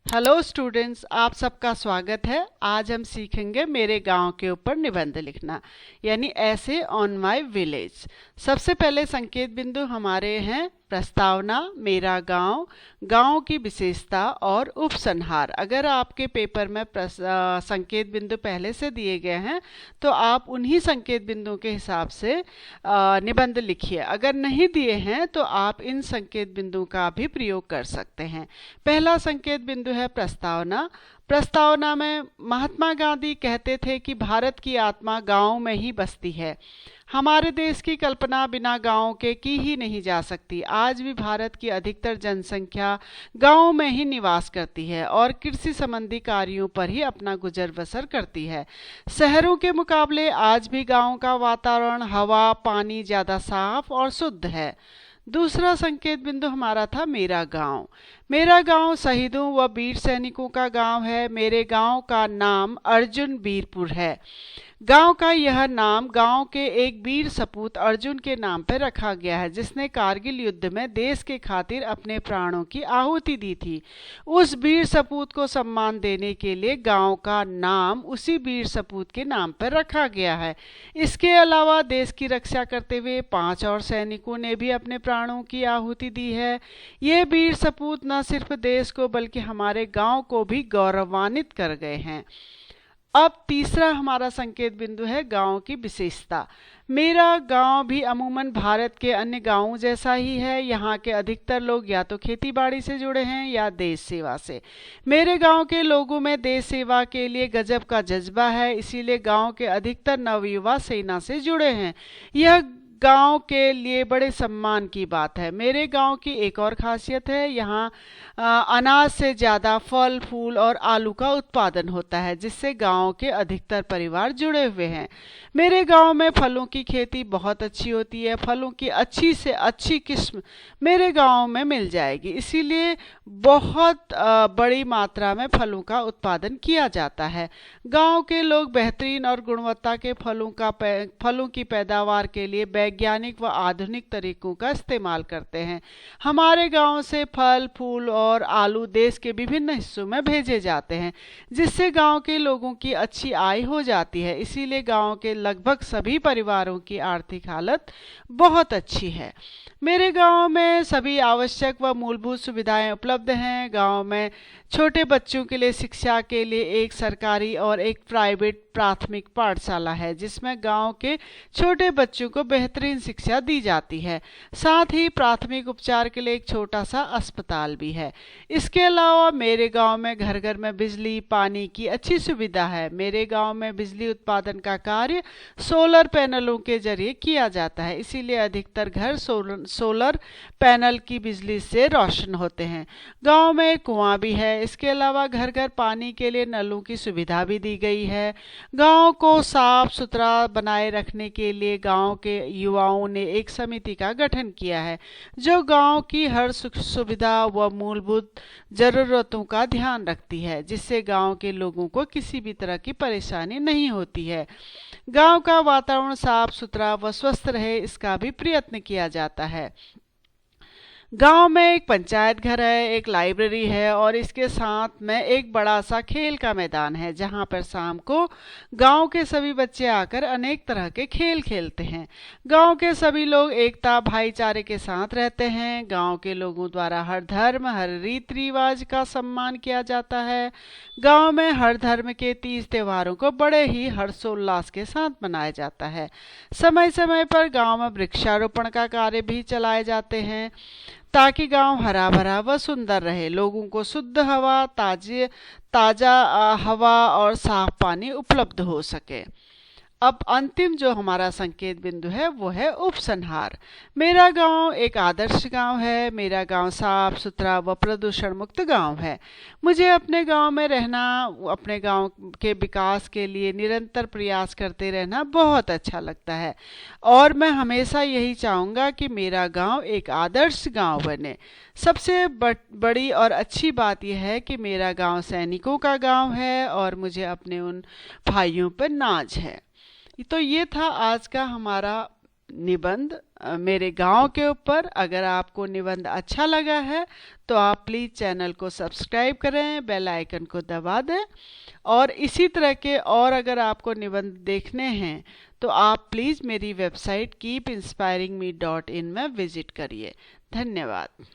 Hello students, आप सबका स्वागत है। आज हम सीखेंगे मेरे गांव के ऊपर निबंध लिखना, यानी ऐसे ऑन माय विलेज। सबसे पहले संकेत बिंदु हमारे हैं प्रस्तावना, मेरा गांव, गांव की विशेषता और उपसंहार। अगर आपके पेपर में संकेत बिंदु पहले से दिए गए हैं तो आप उन्हीं संकेत बिंदुओं के हिसाब से निबंध लिखिए। अगर नहीं दिए हैं तो आप इन संकेत बिंदुओं का भी प्रयोग कर सकते हैं। पहला संकेत बिंदु है प्रस्तावना। प्रस्तावना में महात्मा गांधी कहते थे कि भारत की आत्मा गांव में ही बसती है। हमारे देश की कल्पना बिना गांव के की ही नहीं जा सकती। आज भी भारत की अधिकतर जनसंख्या गांव में ही निवास करती है और कृषि संबंधी कार्यों पर ही अपना गुजर बसर करती है। शहरों के मुकाबले आज भी गांव का वातावरण, हवा, पानी ज़्यादा साफ और शुद्ध है। दूसरा संकेत बिंदु हमारा था मेरा गांव। मेरा गांव शहीदों व वीर सैनिकों का गांव है। मेरे गांव का नाम अर्जुन वीरपुर है। गांव का यह नाम गांव के एक वीर सपूत अर्जुन के नाम पर रखा गया है, जिसने कारगिल युद्ध में देश के खातिर अपने प्राणों की आहुति दी थी। उस वीर सपूत को सम्मान देने के लिए गांव का नाम उसी वीर सपूत के नाम पर रखा गया है। इसके अलावा देश की रक्षा करते हुए 5 और सैनिकों ने भी अपने प्राणों की आहुति दी है। ये वीर सपूत न सिर्फ देश को बल्कि हमारे गांव को भी गौरवान्वित कर गए हैं। अब तीसरा हमारा संकेत बिंदु है गांव की विशेषता। मेरा गांव भी अमूमन भारत के अन्य गांवों जैसा ही है। यहाँ के अधिकतर लोग या तो खेती बाड़ी से जुड़े हैं या देश सेवा से। मेरे गांव के लोगों में देश सेवा के लिए गजब का जज्बा है, इसीलिए गांव के अधिकतर नवयुवा सेना से जुड़े हैं। यह गांव के लिए बड़े सम्मान की बात है। मेरे गांव की एक और खासियत है, यहाँ अनाज से ज़्यादा फल, फूल और आलू का उत्पादन होता है, जिससे गांव के अधिकतर परिवार जुड़े हुए हैं। मेरे गांव में फलों की खेती बहुत अच्छी होती है। फलों की अच्छी से अच्छी किस्म मेरे गांव में मिल जाएगी, इसीलिए बहुत बड़ी मात्रा में फलों का उत्पादन किया जाता है। गांव के लोग बेहतरीन और गुणवत्ता के फलों की पैदावार के लिए वैज्ञानिक व आधुनिक तरीकों का इस्तेमाल करते हैं। हमारे गांव से फल, फूल और आलू देश के विभिन्न हिस्सों में भेजे जाते हैं, जिससे गांव के लोगों की अच्छी आय हो जाती है। इसीलिए गांव के लगभग सभी परिवारों की आर्थिक हालत बहुत अच्छी है। मेरे गांव में सभी आवश्यक व मूलभूत सुविधाएं उपलब्ध हैं। गांव में छोटे बच्चों के लिए शिक्षा के लिए एक सरकारी और एक प्राइवेट प्राथमिक पाठशाला है, जिसमें गांव के छोटे बच्चों को बेहतरीन शिक्षा दी जाती है। साथ ही प्राथमिक उपचार के लिए एक छोटा सा अस्पताल भी है। इसके अलावा मेरे गांव में घर घर में बिजली, पानी की अच्छी सुविधा है। मेरे गांव में बिजली उत्पादन का कार्य सोलर पैनलों के जरिए किया जाता है, इसीलिए अधिकतर घर सोलर पैनल की बिजली से रोशन होते हैं। गांव में एक कुआं भी है। इसके अलावा घर घर पानी के लिए नलों की सुविधा भी दी गई है। गांव को साफ सुथरा बनाए रखने के लिए गांव के युवाओं ने एक समिति का गठन किया है, जो गांव की हर सुख सुविधा व मूलभूत जरूरतों का ध्यान रखती है, जिससे गांव के लोगों को किसी भी तरह की परेशानी नहीं होती है। गांव का वातावरण साफ सुथरा व स्वस्थ रहे, इसका भी प्रयत्न किया जाता है। गांव में एक पंचायत घर है, एक लाइब्रेरी है और इसके साथ में एक बड़ा सा खेल का मैदान है, जहां पर शाम को गांव के सभी बच्चे आकर अनेक तरह के खेल खेलते हैं। गांव के सभी लोग एकता, भाईचारे के साथ रहते हैं। गांव के लोगों द्वारा हर धर्म, हर रीति रिवाज का सम्मान किया जाता है। गांव में हर धर्म के तीज त्योहारों को बड़े ही हर्षोल्लास के साथ मनाया जाता है। समय समय पर गांव में वृक्षारोपण का कार्य भी चलाए जाते हैं, ताकि गांव हरा भरा व सुंदर रहे। लोगों को शुद्ध हवा, ताजा हवा और साफ पानी उपलब्ध हो सके। अब अंतिम जो हमारा संकेत बिंदु है वो है उपसंहार। मेरा गांव एक आदर्श गांव है। मेरा गांव साफ सुथरा व प्रदूषण मुक्त गांव है। मुझे अपने गांव में रहना, अपने गांव के विकास के लिए निरंतर प्रयास करते रहना बहुत अच्छा लगता है और मैं हमेशा यही चाहूँगा कि मेरा गांव एक आदर्श गांव बने। सबसे बड़ी और अच्छी बात यह है कि मेरा गांव सैनिकों का गांव है और मुझे अपने उन भाइयों पर नाज है। तो ये था आज का हमारा निबंध। मेरे गांव के ऊपर। अगर आपको निबंध अच्छा लगा है तो आप प्लीज़ चैनल को सब्सक्राइब करें, बेल आइकन को दबा दें। और इसी तरह के और अगर आपको निबंध देखने हैं तो आप प्लीज़ मेरी वेबसाइट keepinspiringme.in में विज़िट करिए। धन्यवाद।